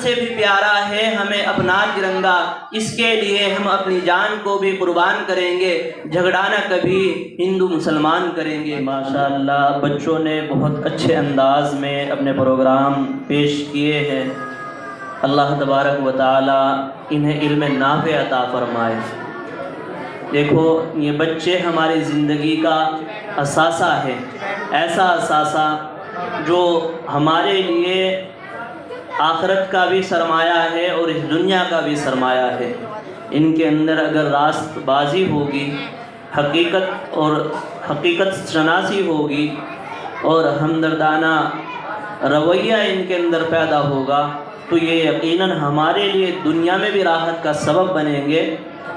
سے بھی پیارا ہے ہمیں اپنا ترنگا، اس کے لیے ہم اپنی جان کو بھی قربان کریں گے، جھگڑانا کبھی ہندو مسلمان کریں گے۔ ماشاءاللہ بچوں نے بہت اچھے انداز میں اپنے پروگرام پیش کیے ہیں، اللہ تبارک و تعالی انہیں علم نافع عطا فرمائے۔ دیکھو یہ بچے ہماری زندگی کا اثاثہ ہے، ایسا اثاثہ جو ہمارے لیے آخرت کا بھی سرمایہ ہے اور اس دنیا کا بھی سرمایہ ہے۔ ان کے اندر اگر راست بازی ہوگی، حقیقت شناسی ہوگی اور ہمدردانہ رویہ ان کے اندر پیدا ہوگا تو یہ یقیناً ہمارے لیے دنیا میں بھی راحت کا سبب بنیں گے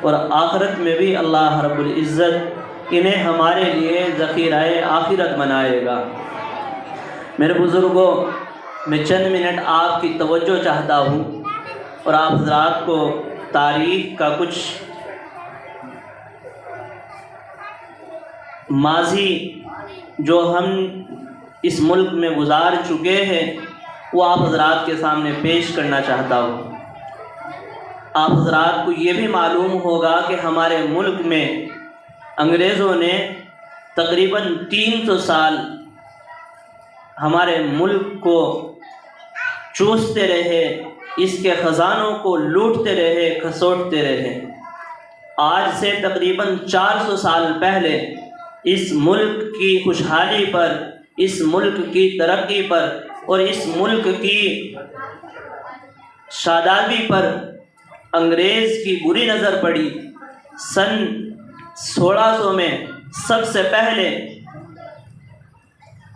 اور آخرت میں بھی اللہ رب العزت انہیں ہمارے لیے ذخیرہ آخرت بنائے گا۔ میرے بزرگوں، میں چند منٹ آپ کی توجہ چاہتا ہوں اور آپ حضرات کو تاریخ کا کچھ ماضی جو ہم اس ملک میں گزار چکے ہیں وہ آپ حضرات کے سامنے پیش کرنا چاہتا ہوں۔ آپ حضرات کو یہ بھی معلوم ہوگا کہ ہمارے ملک میں انگریزوں نے تقریباً 300 سال ہمارے ملک کو چوستے رہے، اس کے خزانوں کو لوٹتے رہے، کھسوٹتے رہے۔ آج سے تقریباً 400 سال پہلے اس ملک کی خوشحالی پر، اس ملک کی ترقی پر اور اس ملک کی شادابی پر انگریز کی بری نظر پڑی۔ سن 1600 میں سب سے پہلے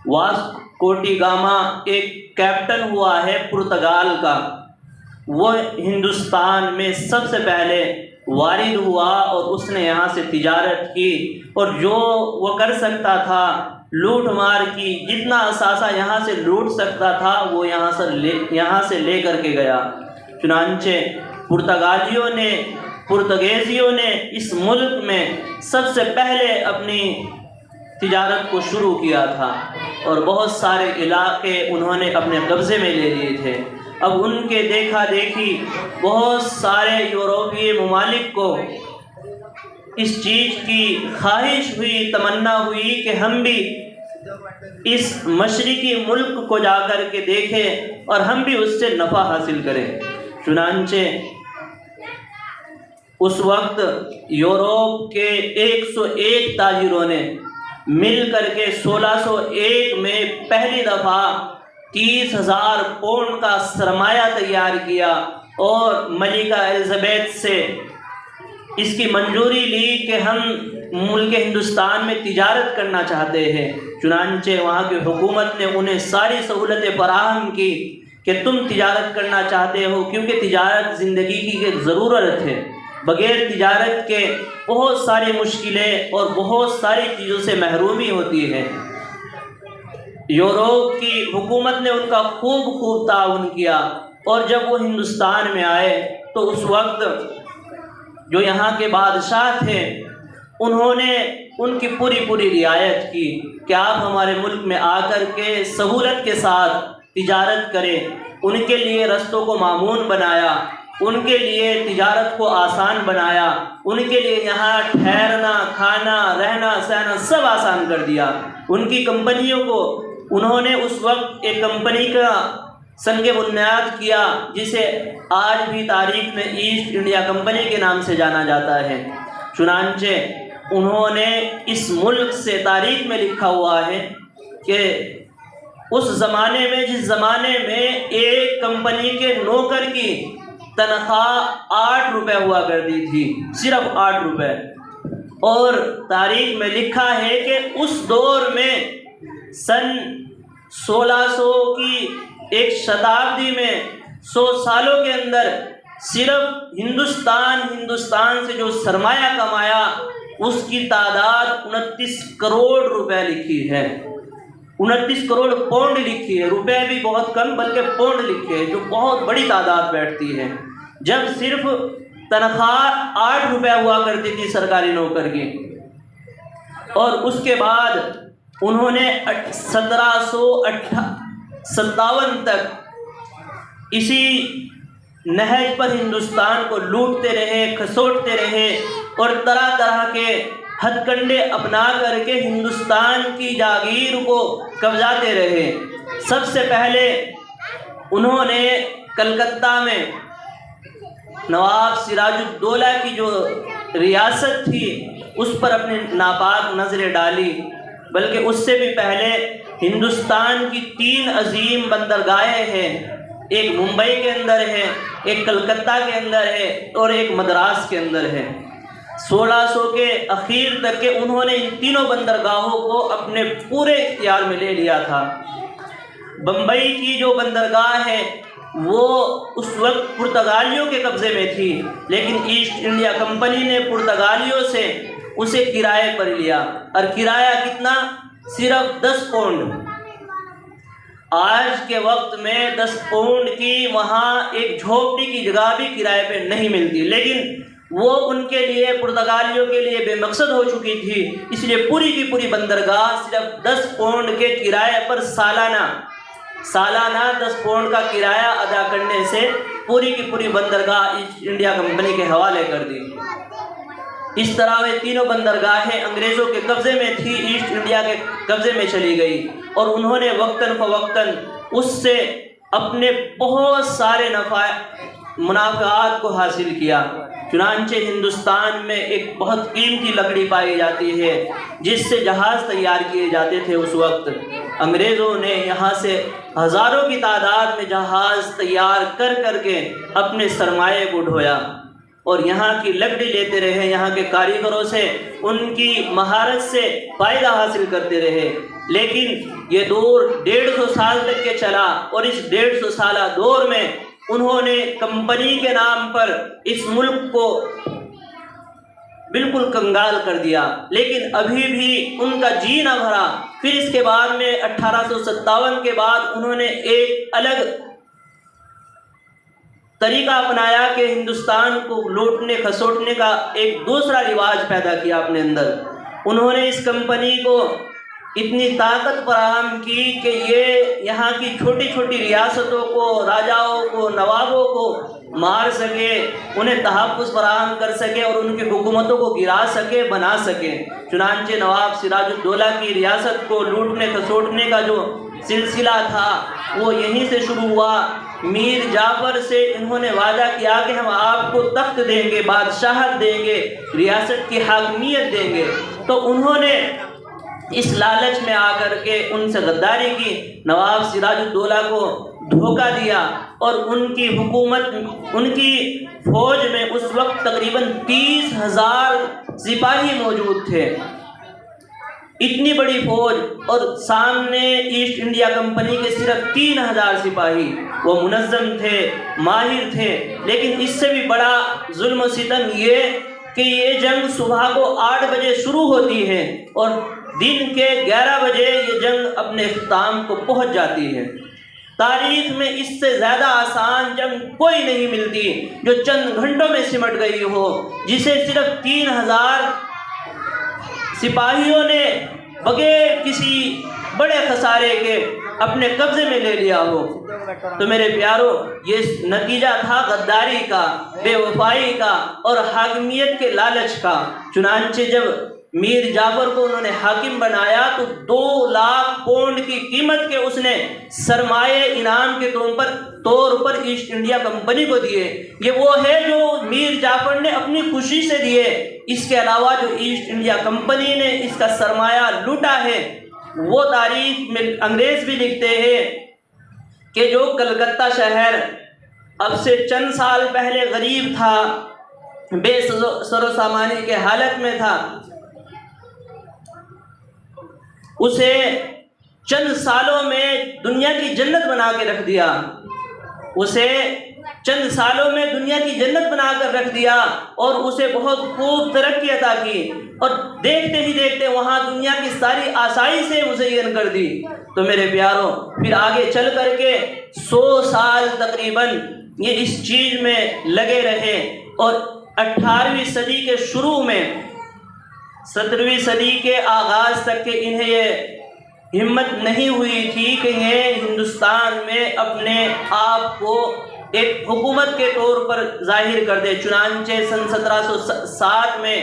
واسکو ڈی گاما ایک کیپٹن ہوا ہے پرتگال کا، وہ ہندوستان میں سب سے پہلے وارد ہوا اور اس نے یہاں سے تجارت کی اور جو وہ کر سکتا تھا لوٹ مار کی، جتنا اثاثہ یہاں سے لوٹ سکتا تھا وہ یہاں سے لے کر کے گیا۔ چنانچہ پرتگیزیوں نے اس ملک میں سب سے پہلے اپنی تجارت کو شروع کیا تھا اور بہت سارے علاقے انہوں نے اپنے قبضے میں لے لیے تھے۔ اب ان کے دیکھا دیکھی بہت سارے یورپی ممالک کو اس چیز کی خواہش ہوئی، تمنا ہوئی کہ ہم بھی اس مشرقی ملک کو جا کر کے دیکھیں اور ہم بھی اس سے نفع حاصل کریں۔ چنانچہ اس وقت یورپ کے 101 تاجروں نے مل کر کے 1601 میں پہلی دفعہ 30,000 پاؤنڈ کا سرمایہ تیار کیا اور ملکہ الزبیتھ سے اس کی منظوری لی کہ ہم ملک ہندوستان میں تجارت کرنا چاہتے ہیں۔ چنانچہ وہاں کی حکومت نے انہیں ساری سہولتیں فراہم کی کہ تم تجارت کرنا چاہتے ہو، کیونکہ تجارت زندگی کی ایک ضرورت ہے۔ بغیر تجارت کے بہت ساری مشکلیں اور بہت ساری چیزوں سے محرومی ہوتی ہے۔ یورپ کی حکومت نے ان کا خوب تعاون کیا اور جب وہ ہندوستان میں آئے تو اس وقت جو یہاں کے بادشاہ تھے انہوں نے ان کی پوری رعایت کی کہ آپ ہمارے ملک میں آ کر کے سہولت کے ساتھ تجارت کریں۔ ان کے لیے رستوں کو مامون بنایا، ان کے لیے تجارت کو آسان بنایا، ان کے لیے یہاں ٹھہرنا، کھانا، رہنا، سہنا سب آسان کر دیا۔ ان کی کمپنیوں کو انہوں نے اس وقت ایک کمپنی کا سنگ بنیاد کیا جسے آج بھی تاریخ میں ایسٹ انڈیا کمپنی کے نام سے جانا جاتا ہے۔ چنانچہ انہوں نے اس ملک سے تاریخ میں لکھا ہوا ہے کہ اس زمانے میں جس زمانے میں ایک کمپنی کے نوکر کی تنخواہ 8 روپے ہوا کرتی تھی، صرف 8 روپے، اور تاریخ میں لکھا ہے کہ اس دور میں سن 1600 کی ایک شتابدی میں 100 سالوں کے اندر صرف ہندوستان سے جو سرمایہ کمایا اس کی تعداد 29 کروڑ روپے لکھی ہے، 29 کروڑ پاؤنڈ لکھی ہے، روپے بھی بہت کم بلکہ پاؤنڈ لکھے ہیں، جو بہت بڑی تعداد بیٹھتی ہے۔ جب صرف تنخواہ 8 روپے ہوا کرتی تھی سرکاری نوکر کی، اور اس کے بعد انہوں نے 1757 تک اسی نہج پر ہندوستان کو لوٹتے رہے، کھسوٹتے رہے اور طرح طرح کے ہتھ کنڈے اپنا کر کے ہندوستان کی جاگیر کو قبضاتے رہے۔ سب سے پہلے انہوں نے کلکتہ میں نواب سراج الدولہ کی جو ریاست تھی اس پر اپنی ناپاک نظریں ڈالی، بلکہ اس سے بھی پہلے ہندوستان کی 3 عظیم بندرگاہیں ہیں، ایک ممبئی کے اندر ہے، ایک کلکتہ کے اندر ہے اور ایک مدراس کے اندر ہے۔ 1600 کے اخیر تک کے انہوں نے ان تینوں بندرگاہوں کو اپنے پورے اختیار میں لے لیا تھا۔ بمبئی کی جو بندرگاہ ہے وہ اس وقت پرتگالیوں کے قبضے میں تھی، لیکن ایسٹ انڈیا کمپنی نے پرتگالیوں سے اسے کرائے پر لیا، اور کرایہ کتنا؟ صرف 10 پاؤنڈ۔ آج کے وقت میں 10 پاؤنڈ کی وہاں ایک جھوپڑی کی جگہ بھی کرائے پہ نہیں ملتی، لیکن وہ ان کے لیے، پرتگالیوں کے لیے بے مقصد ہو چکی تھی، اس لیے پوری کی پوری بندرگاہ صرف 10 پاؤنڈ کے کرائے پر سالانہ 10 پاؤنڈ کا کرایہ ادا کرنے سے پوری کی پوری بندرگاہ ایسٹ انڈیا کمپنی کے حوالے کر دی۔ اس طرح وہ تینوں بندرگاہیں انگریزوں کے قبضے میں تھی، ایسٹ انڈیا کے قبضے میں چلی گئی، اور انہوں نے وقتاً فوقتاً اس سے اپنے بہت سارے منافعات کو حاصل کیا۔ چنانچہ ہندوستان میں ایک بہت قیمتی لکڑی پائی جاتی ہے جس سے جہاز تیار کیے جاتے تھے۔ اس وقت انگریزوں نے یہاں سے ہزاروں کی تعداد میں جہاز تیار کر کر کے اپنے سرمایے کو ڈھویا، اور یہاں کی لکڑی لیتے رہے، یہاں کے کاریگروں سے ان کی مہارت سے فائدہ حاصل کرتے رہے۔ لیکن یہ دور 150 سال تک کے چلا، اور اس 150 سالہ دور میں انہوں نے کمپنی کے نام پر اس ملک کو بالکل کنگال کر دیا، لیکن ابھی بھی ان کا جی نہ بھرا۔ پھر اس کے بعد میں 1857 کے بعد انہوں نے ایک الگ طریقہ اپنایا کہ ہندوستان کو لوٹنے کھسوٹنے کا ایک دوسرا رواج پیدا کیا اپنے اندر۔ انہوں نے اس کمپنی کو اتنی طاقت فراہم کی کہ یہ یہاں کی چھوٹی چھوٹی ریاستوں کو، راجاؤں کو، نوابوں کو مار سکے، انہیں تحفظ فراہم کر سکے اور ان کی حکومتوں کو گرا سکے، بنا سکے۔ چنانچہ نواب سراج الدولہ کی ریاست کو لوٹنے کھسوٹنے کا جو سلسلہ تھا وہ یہیں سے شروع ہوا۔ میر جعفر سے انہوں نے وعدہ کیا کہ ہم آپ کو تخت دیں گے، بادشاہت دیں گے، ریاست کی حاکمیت دیں گے، تو انہوں نے اس لالچ میں آ کر کے ان سے غداری کی، نواب سراج الدولہ کو دھوکہ دیا، اور ان کی حکومت، ان کی فوج میں اس وقت تقریباً 30,000 سپاہی موجود تھے۔ اتنی بڑی فوج اور سامنے ایسٹ انڈیا کمپنی کے صرف 3,000 سپاہی، وہ منظم تھے، ماہر تھے، لیکن اس سے بھی بڑا ظلم و ستم یہ کہ یہ جنگ صبح کو 8 بجے شروع ہوتی ہے اور دن کے 11 بجے یہ جنگ اپنے اختتام کو پہنچ جاتی ہے۔ تاریخ میں اس سے زیادہ آسان جنگ کوئی نہیں ملتی جو چند گھنٹوں میں سمٹ گئی ہو، جسے صرف 3,000 سپاہیوں نے بغیر کسی بڑے خسارے کے اپنے قبضے میں لے لیا ہو۔ تو میرے پیارو، یہ نتیجہ تھا غداری کا، بے وفائی کا اور حاکمیت کے لالچ کا۔ چنانچہ جب میر جعفر کو انہوں نے حاکم بنایا تو 2 لاکھ پاؤنڈ کی قیمت کے اس نے سرمایہ انعام کے طور پر ایسٹ انڈیا کمپنی کو دیے۔ یہ وہ ہے جو میر جعفر نے اپنی خوشی سے دیے۔ اس کے علاوہ جو ایسٹ انڈیا کمپنی نے اس کا سرمایہ لوٹا ہے، وہ تاریخ میں انگریز بھی لکھتے ہیں کہ جو کلکتہ شہر اب سے چند سال پہلے غریب تھا، بے سر و سامانی کے حالت میں تھا، اسے چند سالوں میں دنیا کی جنت بنا کے رکھ دیا، اسے چند سالوں میں دنیا کی جنت بنا کر رکھ دیا، اور اسے بہت خوب ترقی عطا کی، اور دیکھتے ہی دیکھتے وہاں دنیا کی ساری آسائشیں مزین کر دی۔ تو میرے پیاروں، پھر آگے چل کر کے 100 سال تقریباً یہ اس چیز میں لگے رہے، اور 18ویں صدی کے شروع میں 17ویں صدی کے آغاز تک کہ انہیں یہ ہمت نہیں ہوئی تھی کہ یہ ہندوستان میں اپنے آپ کو ایک حکومت کے طور پر ظاہر کر دے۔ چنانچہ سن 1707 میں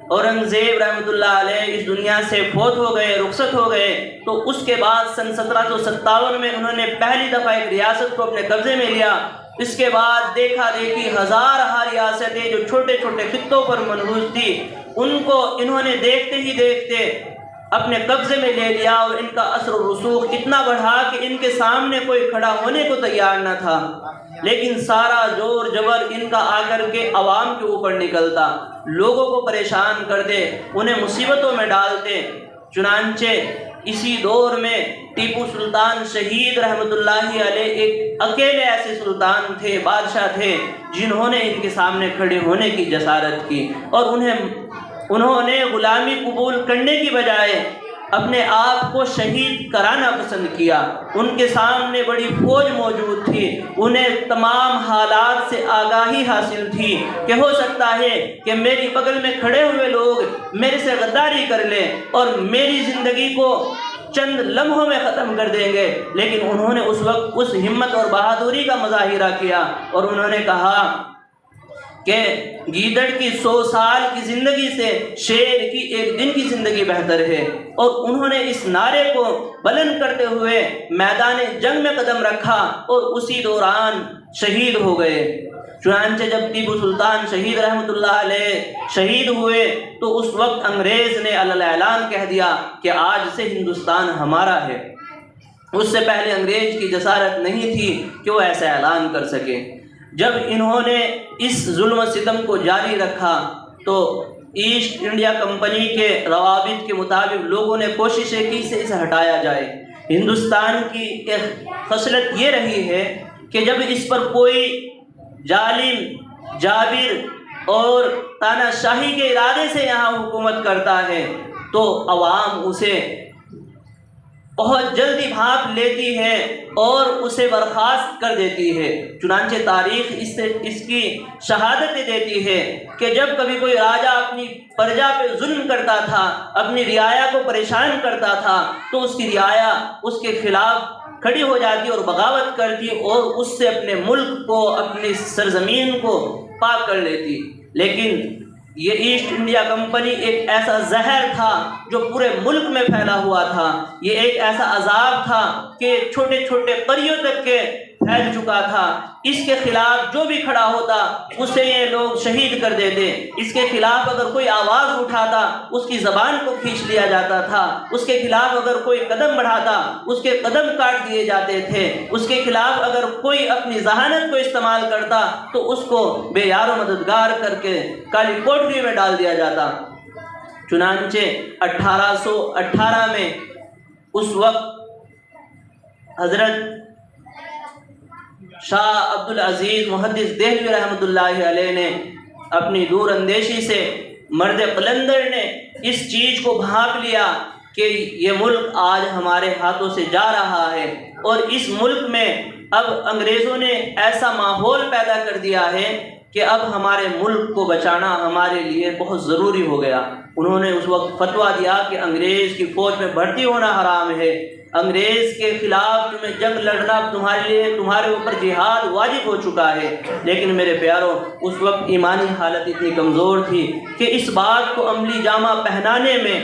اورنگزیب رحمۃ اللہ علیہ اس دنیا سے فوت ہو گئے، رخصت ہو گئے، تو اس کے بعد سن 1757 میں انہوں نے پہلی دفعہ ایک ریاست کو اپنے قبضے میں لیا۔ اس کے بعد دیکھا دیکھی ہزارہ ریاستیں جو چھوٹے چھوٹے خطوں پر منحوس تھی، ان کو انہوں نے دیکھتے ہی دیکھتے اپنے قبضے میں لے لیا، اور ان کا اثر و رسوخ اتنا بڑھا کہ ان کے سامنے کوئی کھڑا ہونے کو تیار نہ تھا۔ لیکن سارا زور جبر ان کا آ کر کے عوام کے اوپر نکلتا، لوگوں کو پریشان کرتے، انہیں مصیبتوں میں ڈالتے۔ چنانچہ اسی دور میں ٹیپو سلطان شہید رحمۃ اللہ علیہ ایک اکیلے ایسے سلطان تھے، بادشاہ تھے، جنہوں نے ان کے سامنے کھڑے ہونے کی جسارت کی، اور انہوں نے غلامی قبول کرنے کی بجائے اپنے آپ کو شہید کرانا پسند کیا۔ ان کے سامنے بڑی فوج موجود تھی، انہیں تمام حالات سے آگاہی حاصل تھی کہ ہو سکتا ہے کہ میری بغل میں کھڑے ہوئے لوگ میرے سے غداری کر لیں اور میری زندگی کو چند لمحوں میں ختم کر دیں گے، لیکن انہوں نے اس وقت اس ہمت اور بہادری کا مظاہرہ کیا، اور انہوں نے کہا کہ گیدڑ کی 100 سال کی زندگی سے شیر کی ایک دن کی زندگی بہتر ہے، اور انہوں نے اس نعرے کو بلند کرتے ہوئے میدان جنگ میں قدم رکھا اور اسی دوران شہید ہو گئے۔ چنانچہ جب ٹیپو سلطان شہید رحمۃ اللہ علیہ شہید ہوئے تو اس وقت انگریز نے اعلان کہہ دیا کہ آج سے ہندوستان ہمارا ہے۔ اس سے پہلے انگریز کی جسارت نہیں تھی کہ وہ ایسا اعلان کر سکے۔ جب انہوں نے اس ظلم و ستم کو جاری رکھا تو ایسٹ انڈیا کمپنی کے روابط کے مطابق لوگوں نے کوششیں کی سے اسے ہٹایا جائے۔ ہندوستان کی ایک خصلت یہ رہی ہے کہ جب اس پر کوئی ظالم، جابر اور تانا شاہی کے ارادے سے یہاں حکومت کرتا ہے تو عوام اسے بہت جلدی بھانپ لیتی ہے اور اسے برخاست کر دیتی ہے۔ چنانچہ تاریخ اس کی شہادت دیتی ہے کہ جب کبھی کوئی راجہ اپنی پرجا پہ ظلم کرتا تھا، اپنی رعایا کو پریشان کرتا تھا، تو اس کی رعایا اس کے خلاف کھڑی ہو جاتی اور بغاوت کرتی اور اس سے اپنے ملک کو، اپنی سرزمین کو پاک کر لیتی۔ لیکن یہ ایسٹ انڈیا کمپنی ایک ایسا زہر تھا جو پورے ملک میں پھیلا ہوا تھا، یہ ایک ایسا عذاب تھا کہ چھوٹے چھوٹے قریوں تک کے پھیل چکا تھا۔ اس کے خلاف جو بھی کھڑا ہوتا اسے یہ لوگ شہید کر دیتے، اس کے خلاف اگر کوئی آواز اٹھاتا اس کی زبان کو کھینچ لیا جاتا تھا، اس کے خلاف اگر کوئی قدم بڑھاتا اس کے قدم کاٹ دیے جاتے تھے، اس کے خلاف اگر کوئی اپنی ذہانت کو استعمال کرتا تو اس کو بے یار و مددگار کر کے کالی کوٹری میں ڈال دیا جاتا۔ چنانچہ 1818 میں اس وقت حضرت شاہ عبدالعزیز محدث دہلوی رحمۃ اللہ علیہ نے اپنی دور اندیشی سے، مرد قلندر نے اس چیز کو بھانپ لیا کہ یہ ملک آج ہمارے ہاتھوں سے جا رہا ہے، اور اس ملک میں اب انگریزوں نے ایسا ماحول پیدا کر دیا ہے کہ اب ہمارے ملک کو بچانا ہمارے لیے بہت ضروری ہو گیا۔ انہوں نے اس وقت فتویٰ دیا کہ انگریز کی فوج میں بھرتی ہونا حرام ہے، انگریز کے خلاف تمہیں جنگ لڑنا تمہارے اوپر جہاد واجب ہو چکا ہے۔ لیکن میرے پیاروں، اس وقت ایمانی حالت اتنی کمزور تھی کہ اس بات کو عملی جامہ پہنانے میں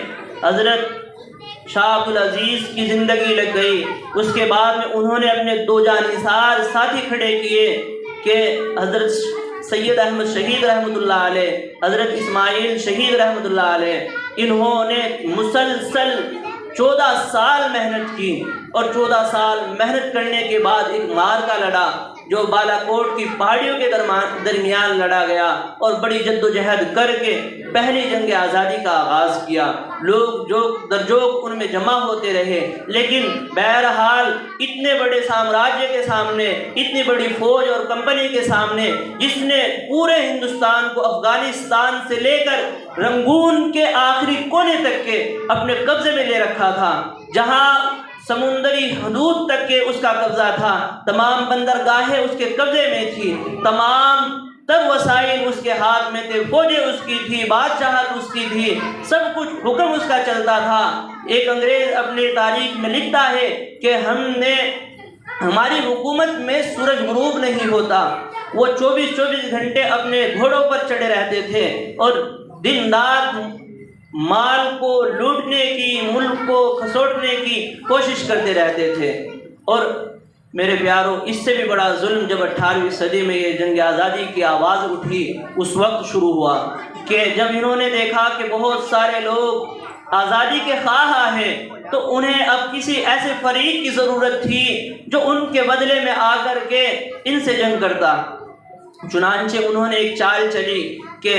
حضرت شاہ عبدالعزیز کی زندگی لگ گئی۔ اس کے بعد میں انہوں نے اپنے دو جانثار ساتھی کھڑے کیے کہ حضرت سید احمد شہید رحمۃ اللہ علیہ، حضرت اسماعیل شہید رحمۃ اللہ علیہ، انہوں نے مسلسل 14 سال محنت کی، اور 14 سال محنت کرنے کے بعد ایک معرکہ لڑا جو بالا کوٹ کی پہاڑیوں کے درمیان لڑا گیا، اور بڑی جد و جہد کر کے پہلی جنگ آزادی کا آغاز کیا۔ لوگ جو درجوک ان میں جمع ہوتے رہے، لیکن بہرحال اتنے بڑے سامراجیہ کے سامنے، اتنی بڑی فوج اور کمپنی کے سامنے جس نے پورے ہندوستان کو افغانستان سے لے کر رنگون کے آخری کونے تک کے اپنے قبضے میں لے رکھا تھا، جہاں سمندری حدود تک کے اس کا قبضہ تھا، تمام بندرگاہیں اس کے قبضے میں تھی، تمام تر وسائل اس کے ہاتھ میں تھے، فوجیں اس کی تھی، بادشاہت اس کی تھی، سب کچھ حکم اس کا چلتا تھا۔ ایک انگریز اپنی تاریخ میں لکھتا ہے کہ ہماری حکومت میں سورج غروب نہیں ہوتا، وہ 24 گھنٹے اپنے گھوڑوں پر چڑھے رہتے تھے اور دن رات مال کو لوٹنے کی، ملک کو کھسوٹنے کی کوشش کرتے رہتے تھے۔ اور میرے پیاروں، اس سے بھی بڑا ظلم جب 18ویں صدی میں یہ جنگ آزادی کی آواز اٹھی، اس وقت شروع ہوا کہ جب انہوں نے دیکھا کہ بہت سارے لوگ آزادی کے خواہاں ہیں، تو انہیں اب کسی ایسے فریق کی ضرورت تھی جو ان کے بدلے میں آ کر کے ان سے جنگ کرتا۔ چنانچہ انہوں نے ایک چال چلی کہ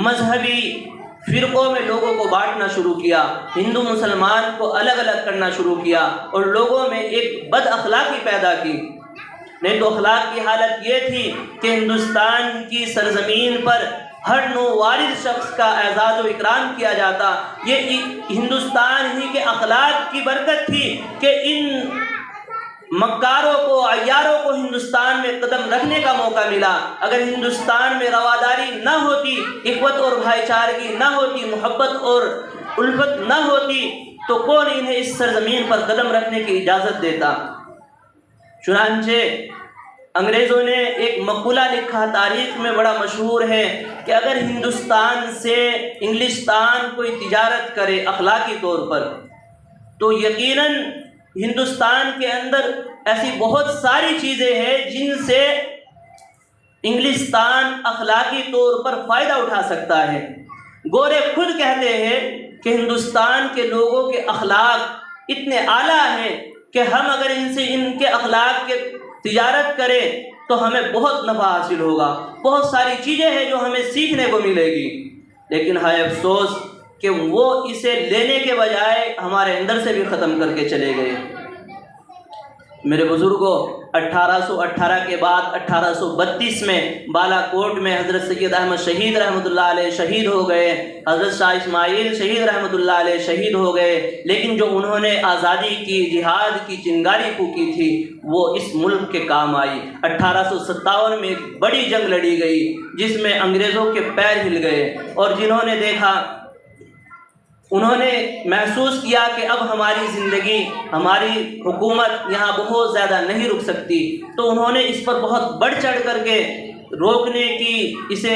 مذہبی فرقوں میں لوگوں کو بانٹنا شروع کیا، ہندو مسلمان کو الگ الگ کرنا شروع کیا اور لوگوں میں ایک بد اخلاقی پیدا کی۔ نہیں تو اخلاق کی حالت یہ تھی کہ ہندوستان کی سرزمین پر ہر نو وارث شخص کا اعزاز و اکرام کیا جاتا۔ یہ ہندوستان ہی کے اخلاق کی برکت تھی کہ ان مکاروں کو، عیاروں کو ہندوستان میں قدم رکھنے کا موقع ملا۔ اگر ہندوستان میں رواداری نہ ہوتی، اخوت اور بھائی چارگی نہ ہوتی، محبت اور الفت نہ ہوتی، تو کون انہیں اس سرزمین پر قدم رکھنے کی اجازت دیتا؟ چنانچہ انگریزوں نے ایک مقولہ لکھا، تاریخ میں بڑا مشہور ہے، کہ اگر ہندوستان سے انگلستان کوئی تجارت کرے اخلاقی طور پر، تو یقیناً ہندوستان کے اندر ایسی بہت ساری چیزیں ہیں جن سے انگلستان اخلاقی طور پر فائدہ اٹھا سکتا ہے۔ گورے خود کہتے ہیں کہ ہندوستان کے لوگوں کے اخلاق اتنے اعلیٰ ہیں کہ ہم اگر ان سے ان کے اخلاق کے تجارت کریں تو ہمیں بہت نفع حاصل ہوگا، بہت ساری چیزیں ہیں جو ہمیں سیکھنے کو ملے گی۔ لیکن ہائے افسوس کہ وہ اسے لینے کے بجائے ہمارے اندر سے بھی ختم کر کے چلے گئے۔ میرے بزرگوں، 1818 کے بعد 1832 میں بالا کوٹ میں حضرت سید احمد شہید رحمۃ اللہ علیہ شہید ہو گئے، حضرت شاہ اسماعیل شہید رحمۃ اللہ علیہ شہید ہو گئے۔ لیکن جو انہوں نے آزادی کی، جہاد کی چنگاری پھونکی تھی، وہ اس ملک کے کام آئی۔ 1857 میں ایک بڑی جنگ لڑی گئی جس میں انگریزوں کے پیر ہل گئے، اور جنہوں نے دیکھا، انہوں نے محسوس کیا کہ اب ہماری زندگی، ہماری حکومت یہاں بہت زیادہ نہیں رک سکتی، تو انہوں نے اس پر بہت بڑھ چڑھ کر کے روکنے کی، اسے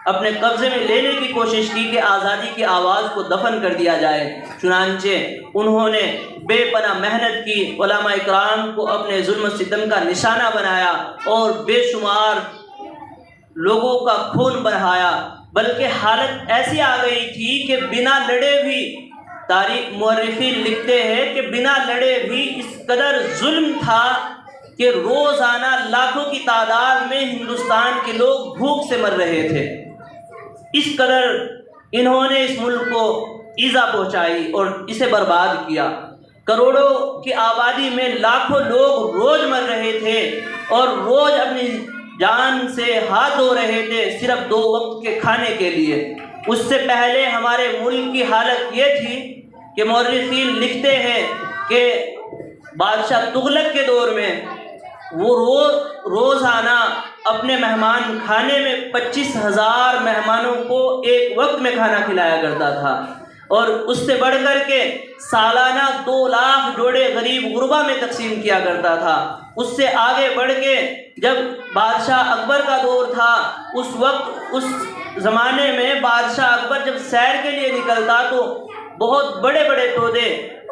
اپنے قبضے میں لینے کی کوشش کی کہ آزادی کی آواز کو دفن کر دیا جائے۔ چنانچہ انہوں نے بے پناہ محنت کی، علماء اکرام کو اپنے ظلم و ستم کا نشانہ بنایا اور بے شمار لوگوں کا خون بہایا، بلکہ حالت ایسی آ گئی تھی کہ بنا لڑے بھی، تاریخ مورخین لکھتے ہیں کہ بنا لڑے بھی اس قدر ظلم تھا کہ روزانہ لاکھوں کی تعداد میں ہندوستان کے لوگ بھوک سے مر رہے تھے۔ اس قدر انہوں نے اس ملک کو ایذا پہنچائی اور اسے برباد کیا۔ کروڑوں کی آبادی میں لاکھوں لوگ روز مر رہے تھے اور روز اپنی جان سے ہاتھ دھو رہے تھے صرف 2 وقت کے کھانے کے لیے۔ اس سے پہلے ہمارے ملک کی حالت یہ تھی کہ مورخین لکھتے ہیں کہ بادشاہ تغلق کے دور میں وہ روزانہ اپنے مہمان خانے میں 25,000 مہمانوں کو ایک وقت میں کھانا کھلایا کرتا تھا، اور اس سے بڑھ کر کے سالانہ 2 لاکھ جوڑے غریب غربا میں تقسیم کیا کرتا تھا۔ اس سے آگے بڑھ کے جب بادشاہ اکبر کا دور تھا، اس وقت اس زمانے میں بادشاہ اکبر جب سیر کے لیے نکلتا تو بہت بڑے بڑے تودے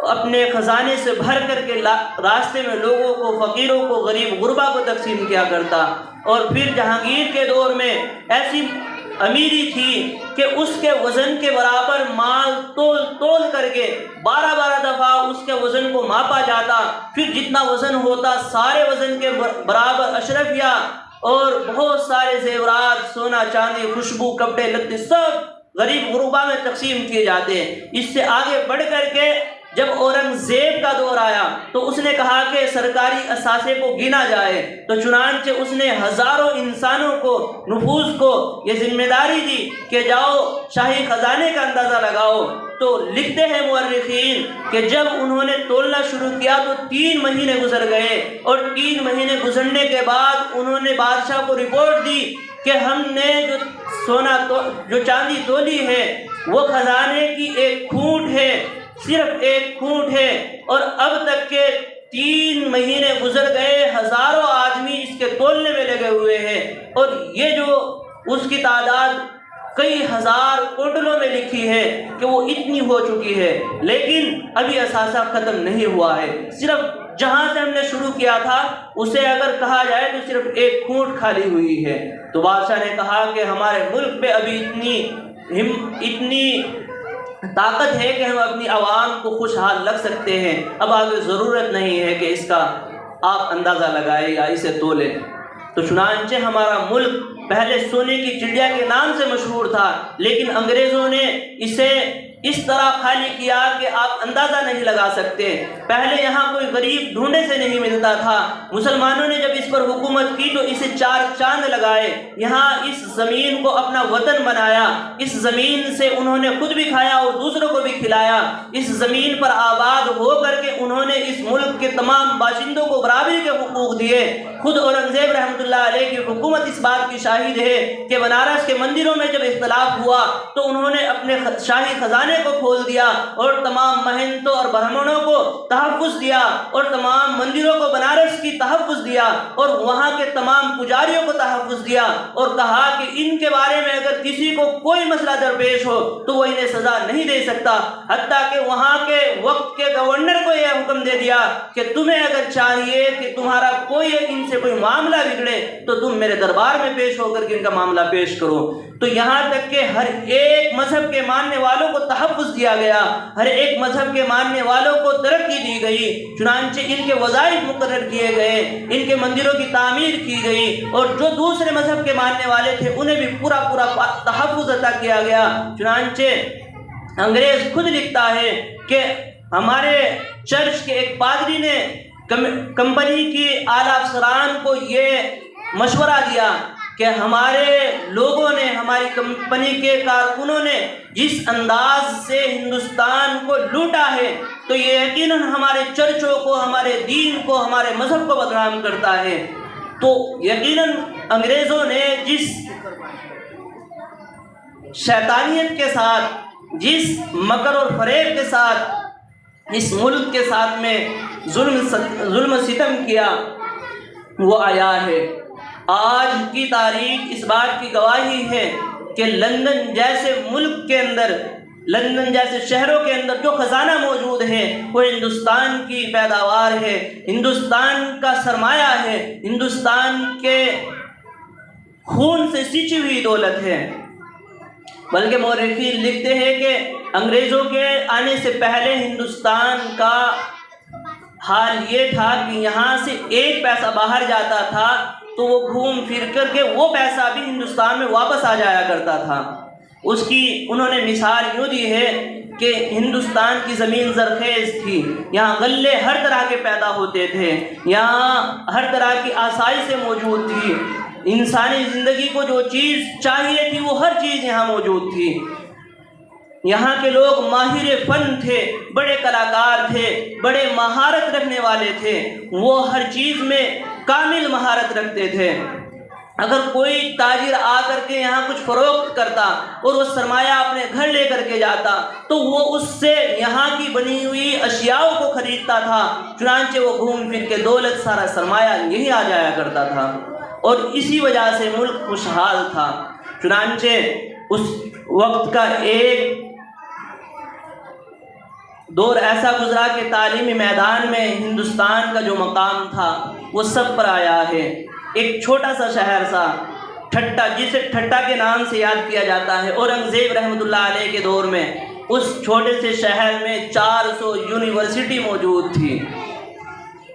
اپنے خزانے سے بھر کر کے راستے میں لوگوں کو، فقیروں کو، غریب غربا کو تقسیم کیا کرتا۔ اور پھر جہانگیر کے دور میں ایسی امیری تھی کہ اس کے وزن کے برابر مال تول کر کے 12 دفعہ اس کے وزن کو ماپا جاتا، پھر جتنا وزن ہوتا سارے وزن کے برابر اشرفیہ اور بہت سارے زیورات، سونا چاندی، خوشبو، کپڑے لتے سب غریب غربا میں تقسیم کیے جاتے ہیں۔ اس سے آگے بڑھ کر کے جب اورنگزیب کا دور آیا تو اس نے کہا کہ سرکاری اثاثے کو گنا جائے، تو چنانچہ اس نے ہزاروں انسانوں کو، نفوس کو یہ ذمہ داری دی کہ جاؤ شاہی خزانے کا اندازہ لگاؤ۔ تو لکھتے ہیں مورخین کہ جب انہوں نے تولنا شروع کیا تو 3 مہینے گزر گئے، اور 3 مہینے گزرنے کے بعد انہوں نے بادشاہ کو رپورٹ دی کہ ہم نے جو چاندی تولی ہے وہ خزانے کی 1 کھوٹ ہے، صرف 1 کھوٹ ہے، اور اب تک کے 3 مہینے گزر گئے، ہزاروں آدمی اس کے تولنے میں لگے ہوئے ہیں، اور یہ جو اس کی تعداد کئی ہزار کوٹلوں میں لکھی ہے کہ وہ اتنی ہو چکی ہے، لیکن ابھی اثاثہ ختم نہیں ہوا ہے۔ صرف جہاں سے ہم نے شروع کیا تھا اسے اگر کہا جائے تو صرف 1 کھوٹ خالی ہوئی ہے۔ تو بادشاہ نے کہا کہ ہمارے ملک پہ ابھی اتنی طاقت ہے کہ ہم اپنی عوام کو خوشحال رکھ سکتے ہیں، اب آگے ضرورت نہیں ہے کہ اس کا آپ اندازہ لگائیں یا اسے تولیں۔ تو چنانچہ ہمارا ملک پہلے سونے کی چڑیا کے نام سے مشہور تھا، لیکن انگریزوں نے اسے اس طرح خالی کیا کہ آپ اندازہ نہیں لگا سکتے۔ پہلے یہاں کوئی غریب ڈھونڈے سے نہیں ملتا تھا، مسلمانوں نے جب اس پر حکومت کی تو اسے 4 چاند لگائے، یہاں اس زمین کو اپنا وطن بنایا، اس زمین سے انہوں نے خود بھی کھایا اور دوسروں کو بھی کھلایا، اس زمین پر آباد ہو کر کے انہوں نے اس ملک کے تمام باشندوں کو برابری کے حقوق دیے۔ خود اورنگزیب رحمۃ اللہ علیہ کی حکومت اس بات کی شاہد ہے کہ بنارس کے مندروں میں جب اختلاف ہوا تو انہوں نے اپنے شاہی خزانے کو کھول دیا اور تمام مہنتوں اور برہمنوں کو تحفظ دیا اور تمام مندروں کو بنارس کی تحفظ دیا اور وہاں کے تمام پجاریوں کو تحفظ دیا اور کہا کہ ان کے بارے میں اگر کسی کو کوئی مسئلہ درپیش ہو تو وہ انہیں سزا نہیں دے سکتا، حتیٰ کہ وہاں کے وقت کے گورنر کو یہ حکم دے دیا کہ تمہیں اگر چاہیے کہ تمہارا ان سے کوئی معاملہ بگڑے تو تم میرے دربار میں پیش ہو کر کے ان کا معاملہ پیش کرو۔ تو یہاں تک کہ ہر ایک مذہب کے ماننے والوں کو تحفظ دیا گیا، ہر ایک مذہب کے ماننے والوں کو ترقی دی گئی، چنانچہ ان کے وظائف مقرر کیے گئے، ان کے مندروں کی تعمیر کی گئی، اور جو دوسرے مذہب کے ماننے والے تھے انہیں بھی پورا تحفظ عطا کیا گیا۔ چنانچہ انگریز خود لکھتا ہے کہ ہمارے چرچ کے ایک پادری نے کمپنی کی اعلیٰ افسران کو یہ مشورہ دیا کہ ہمارے لوگوں نے، ہماری کمپنی کے کارکنوں نے جس انداز سے ہندوستان کو لوٹا ہے تو یہ یقیناً ہمارے چرچوں کو، ہمارے دین کو، ہمارے مذہب کو بدنام کرتا ہے۔ تو یقیناً انگریزوں نے جس شیطانیت کے ساتھ، جس مکر اور فریب کے ساتھ اس ملک کے ساتھ میں ظلم و ستم کیا وہ آیا ہے۔ آج کی تاریخ اس بات کی گواہی ہے کہ لندن جیسے ملک کے اندر، لندن جیسے شہروں کے اندر جو خزانہ موجود ہے وہ ہندوستان کی پیداوار ہے، ہندوستان کا سرمایہ ہے، ہندوستان کے خون سے سینچی ہوئی دولت ہے۔ بلکہ مورخین لکھتے ہیں کہ انگریزوں کے آنے سے پہلے ہندوستان کا حال یہ تھا کہ یہاں سے 1 پیسہ باہر جاتا تھا تو وہ گھوم پھر کر کے وہ پیسہ بھی ہندوستان میں واپس آ جایا کرتا تھا۔ اس کی انہوں نے مثال یوں دی ہے کہ ہندوستان کی زمین زرخیز تھی، یہاں غلے ہر طرح کے پیدا ہوتے تھے، یہاں ہر طرح کی آسائشیں موجود تھی، انسانی زندگی کو جو چیز چاہیے تھی وہ ہر چیز یہاں موجود تھی۔ یہاں کے لوگ ماہر فن تھے، بڑے کلاکار تھے، بڑے مہارت رکھنے والے تھے، وہ ہر چیز میں کامل مہارت رکھتے تھے۔ اگر کوئی تاجر آ کر کے یہاں کچھ فروخت کرتا اور وہ سرمایہ اپنے گھر لے کر کے جاتا تو وہ اس سے یہاں کی بنی ہوئی اشیاء کو خریدتا تھا، چنانچہ وہ گھوم پھر کے دولت سارا سرمایہ یہی آ جایا کرتا تھا، اور اسی وجہ سے ملک خوشحال تھا۔ چنانچہ اس وقت کا ایک دور ایسا گزرا کہ تعلیمی میدان میں ہندوستان کا جو مقام تھا وہ سب پر آیا ہے۔ ایک چھوٹا سا شہر تھا ٹھٹا، جسے ٹھٹا کے نام سے یاد کیا جاتا ہے، اورنگزیب رحمۃ اللہ علیہ کے دور میں اس چھوٹے سے شہر میں 400 یونیورسٹی موجود تھی۔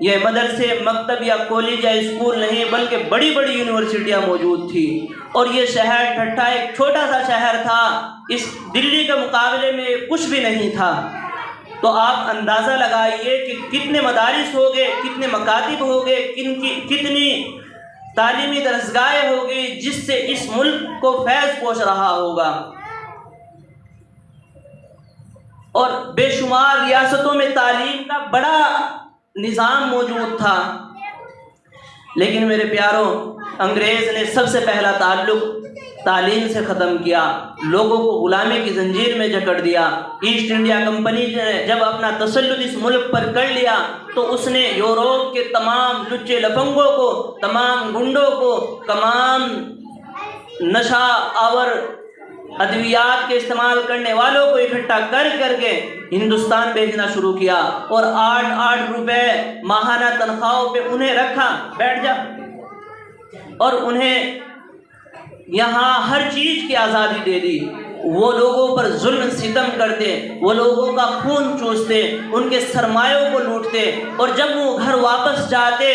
یہ مدرسے، مکتب یا کالج یا اسکول نہیں بلکہ بڑی بڑی یونیورسٹیاں موجود تھی، اور یہ شہر ٹھٹا ایک چھوٹا سا شہر تھا، اس دلی کے مقابلے میں کچھ بھی نہیں تھا۔ تو آپ اندازہ لگائیے کہ کتنے مدارس ہو گئے، کتنے مکاتب ہو گئے، کتنی تعلیمی درسگاہیں ہوگی جس سے اس ملک کو فیض پہنچ رہا ہوگا، اور بے شمار ریاستوں میں تعلیم کا بڑا نظام موجود تھا۔ لیکن میرے پیاروں، انگریز نے سب سے پہلا تعلق تعلیم سے ختم کیا، لوگوں کو غلامی کی زنجیر میں جکڑ دیا۔ ایسٹ انڈیا کمپنی نے جب اپنا تسلط اس ملک پر کر لیا تو اس نے یورپ کے تمام لچے لفنگوں کو، تمام گنڈوں کو، تمام نشہ آور ادویات کے استعمال کرنے والوں کو اکٹھا کر کے ہندوستان بھیجنا شروع کیا، اور 8 روپے ماہانہ تنخواہوں پہ انہیں رکھا، بیٹھ جا، اور انہیں یہاں ہر چیز کی آزادی دے دی۔ وہ لوگوں پر ظلم ستم کرتے، وہ لوگوں کا خون چوستے، ان کے سرمایوں کو لوٹتے، اور جب وہ گھر واپس جاتے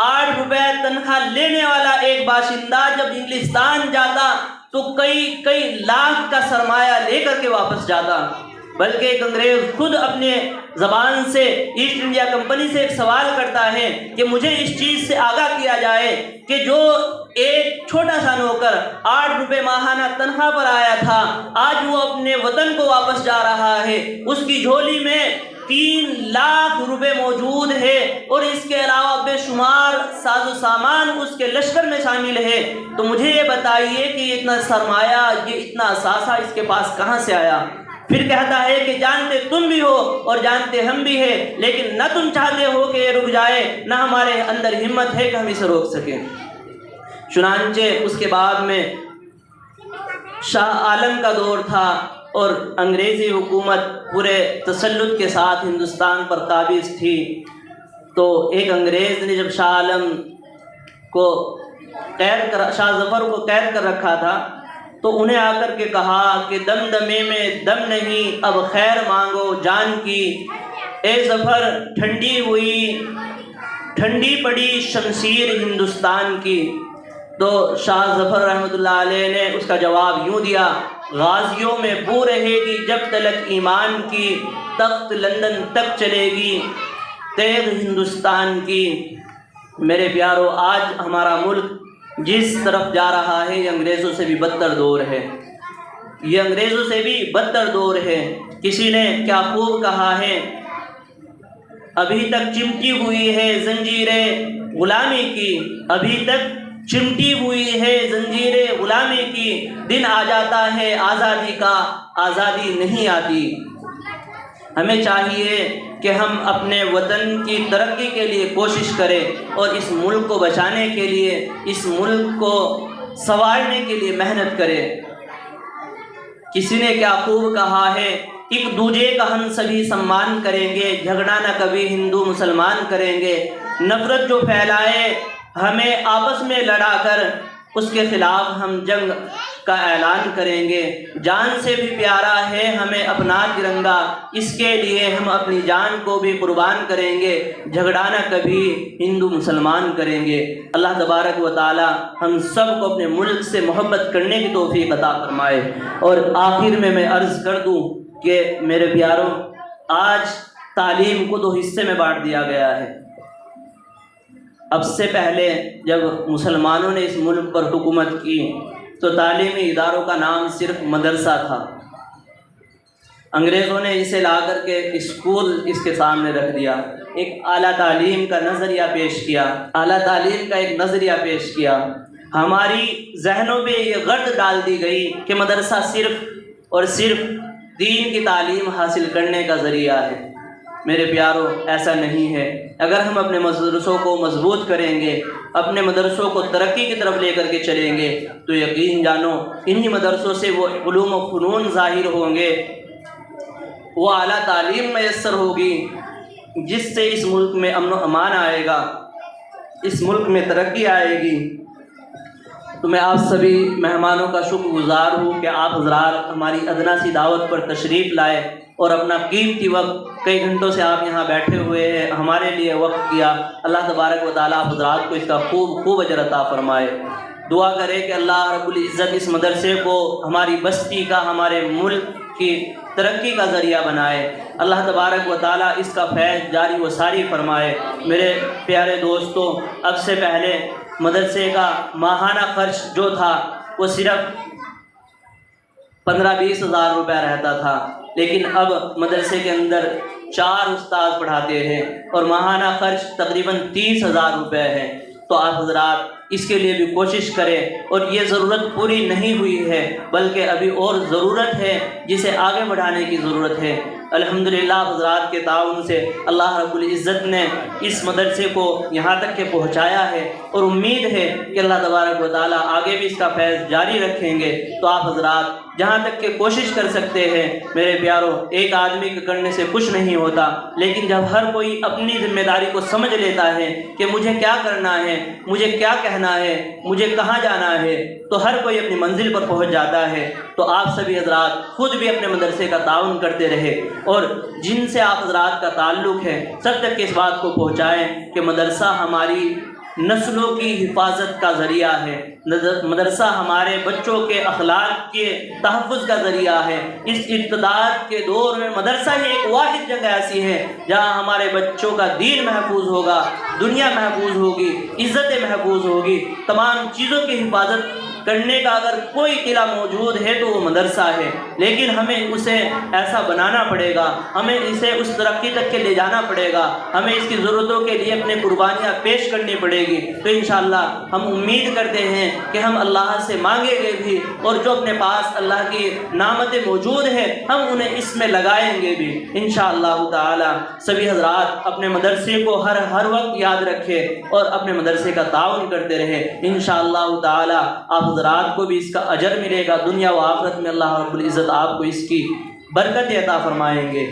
8 روپے تنخواہ لینے والا ایک باشندہ جب انگلستان جاتا تو کئی لاکھ کا سرمایہ لے کر کے واپس جاتا۔ بلکہ ایک انگریز خود اپنے زبان سے ایسٹ انڈیا کمپنی سے ایک سوال کرتا ہے کہ مجھے اس چیز سے آگاہ کیا جائے کہ جو ایک چھوٹا سا نوکر 8 روپے ماہانہ تنخواہ پر آیا تھا، آج وہ اپنے وطن کو واپس جا رہا ہے، اس کی جھولی میں 3 لاکھ روپے موجود ہے، اور اس کے علاوہ بے شمار ساز و سامان اس کے لشکر میں شامل ہے، تو مجھے یہ بتائیے کہ یہ اتنا سرمایہ، یہ اتنا اثاثہ اس کے پاس کہاں سے آیا؟ پھر کہتا ہے کہ جانتے تم بھی ہو اور جانتے ہم بھی ہیں، لیکن نہ تم چاہتے ہو کہ یہ رک جائے، نہ ہمارے اندر ہمت ہے کہ ہم اسے روک سکیں۔ چنانچہ اس کے بعد میں شاہ عالم کا دور تھا، اور انگریزی حکومت پورے تسلط کے ساتھ ہندوستان پر قابض تھی۔ تو ایک انگریز نے جب شاہ عالم کو شاہ ظفر کو قید کر رکھا تھا تو انہیں آ کر کے کہا کہ دمدمے میں دم نہیں، اب خیر مانگو جان کی، اے ظفر ٹھنڈی پڑی شمشیر ہندوستان کی۔ تو شاہ ظفر رحمۃ اللہ علیہ نے اس کا جواب یوں دیا، غازیوں میں بو رہے گی جب تلک ایمان کی، تخت لندن تک چلے گی تیغ ہندوستان کی۔ میرے پیارو، آج ہمارا ملک جس طرف جا رہا ہے یہ انگریزوں سے بھی بدتر دور ہے، یہ انگریزوں سے بھی بدتر دور ہے۔ کسی نے کیا خوب کہا ہے، ابھی تک چمٹی ہوئی ہے زنجیریں غلامی کی، ابھی تک چمٹی ہوئی ہے زنجیریں غلامی کی، دن آ جاتا ہے آزادی کا، آزادی نہیں آتی۔ ہمیں چاہیے کہ ہم اپنے وطن کی ترقی کے لیے کوشش کریں، اور اس ملک کو بچانے کے لیے، اس ملک کو سنوارنے کے لیے محنت کریں۔ کسی نے کیا خوب کہا ہے، ایک دوجے کا ہم سبھی سمان کریں گے، جھگڑا نہ کبھی ہندو مسلمان کریں گے، نفرت جو پھیلائے ہمیں آپس میں لڑا کر اس کے خلاف ہم جنگ کا اعلان کریں گے۔ جان سے بھی پیارا ہے ہمیں اپنا ترنگا، اس کے لیے ہم اپنی جان کو بھی قربان کریں گے، جھگڑا نہ کبھی ہندو مسلمان کریں گے۔ اللہ تبارک و تعالی ہم سب کو اپنے ملک سے محبت کرنے کی توفیق عطا فرمائے۔ اور آخر میں عرض کر دوں کہ میرے پیاروں، آج تعلیم کو 2 حصے میں بانٹ دیا گیا ہے۔ اب سے پہلے جب مسلمانوں نے اس ملک پر حکومت کی تو تعلیمی اداروں کا نام صرف مدرسہ تھا، انگریزوں نے اسے لا کر کے اسکول اس کے سامنے رکھ دیا، ایک اعلیٰ تعلیم کا نظریہ پیش کیا، اعلیٰ تعلیم کا ایک نظریہ پیش کیا۔ ہماری ذہنوں پہ یہ غرض ڈال دی گئی کہ مدرسہ صرف اور صرف دین کی تعلیم حاصل کرنے کا ذریعہ ہے۔ میرے پیارو، ایسا نہیں ہے۔ اگر ہم اپنے مدرسوں کو مضبوط کریں گے، اپنے مدرسوں کو ترقی کی طرف لے کر کے چلیں گے، تو یقین جانو انہی مدرسوں سے وہ علوم و فنون ظاہر ہوں گے، وہ اعلیٰ تعلیم میسر ہوگی، جس سے اس ملک میں امن و امان آئے گا، اس ملک میں ترقی آئے گی۔ تو میں آپ سبھی مہمانوں کا شکر گزار ہوں کہ آپ حضرات ہماری ادنا سی دعوت پر تشریف لائے اور اپنا قیمتی وقت، کئی گھنٹوں سے آپ یہاں بیٹھے ہوئے ہیں، ہمارے لیے وقت کیا۔ اللہ تبارک و تعالیٰ آپ حضرات کو اس کا خوب اجر عطا فرمائے۔ دعا کرے کہ اللہ رب العزت اس مدرسے کو ہماری بستی کا، ہمارے ملک کی ترقی کا ذریعہ بنائے۔ اللہ تبارک و تعالیٰ اس کا فیض جاری و ساری فرمائے۔ میرے پیارے دوستوں، اب سے پہلے مدرسے کا ماہانہ خرچ جو تھا وہ صرف 15-20 ہزار روپے رہتا تھا، لیکن اب مدرسے کے اندر 4 استاد پڑھاتے ہیں اور ماہانہ خرچ تقریباً 30 ہزار روپے ہے۔ تو آپ حضرات اس کے لیے بھی کوشش کریں، اور یہ ضرورت پوری نہیں ہوئی ہے بلکہ ابھی اور ضرورت ہے جسے آگے بڑھانے کی ضرورت ہے۔ الحمدللہ حضرات کے تعاون سے اللہ رب العزت نے اس مدرسے کو یہاں تک کہ پہنچایا ہے، اور امید ہے کہ اللہ تبارک و تعالیٰ آگے بھی اس کا فیض جاری رکھیں گے۔ تو آپ حضرات جہاں تک کہ کوشش کر سکتے ہیں میرے پیاروں، ایک آدمی کے کرنے سے کچھ نہیں ہوتا، لیکن جب ہر کوئی اپنی ذمہ داری کو سمجھ لیتا ہے کہ مجھے کیا کرنا ہے، مجھے کیا کہنا ہے، مجھے کہاں جانا ہے، تو ہر کوئی اپنی منزل پر پہنچ جاتا ہے۔ تو آپ سبھی حضرات خود بھی اپنے مدرسے کا تعاون کرتے رہے، اور جن سے آپ حضرات کا تعلق ہے سب تک اس بات کو پہنچائیں کہ مدرسہ ہماری نسلوں کی حفاظت کا ذریعہ ہے، مدرسہ ہمارے بچوں کے اخلاق کے تحفظ کا ذریعہ ہے۔ اس ارتداد کے دور میں مدرسہ ہی ایک واحد جگہ ایسی ہے جہاں ہمارے بچوں کا دین محفوظ ہوگا، دنیا محفوظ ہوگی، عزتیں محفوظ ہوگی، تمام چیزوں کی حفاظت کرنے کا اگر کوئی قلعہ موجود ہے تو وہ مدرسہ ہے۔ لیکن ہمیں اسے ایسا بنانا پڑے گا، ہمیں اسے اس ترقی تک کے لے جانا پڑے گا، ہمیں اس کی ضرورتوں کے لیے اپنے قربانیاں پیش کرنی پڑے گی۔ تو انشاءاللہ ہم امید کرتے ہیں کہ ہم اللہ سے مانگیں گے بھی، اور جو اپنے پاس اللہ کی نعمتیں موجود ہیں ہم انہیں اس میں لگائیں گے بھی انشاءاللہ تعالی۔ سبھی حضرات اپنے مدرسے کو ہر وقت یاد رکھے اور اپنے مدرسے کا تعاون کرتے رہے انشاءاللہ تعالی۔ آپ حضرات کو بھی اس کا اجر ملے گا، دنیا و آخرت میں اللہ رب العزت آپ کو اس کی برکت عطا فرمائیں گے۔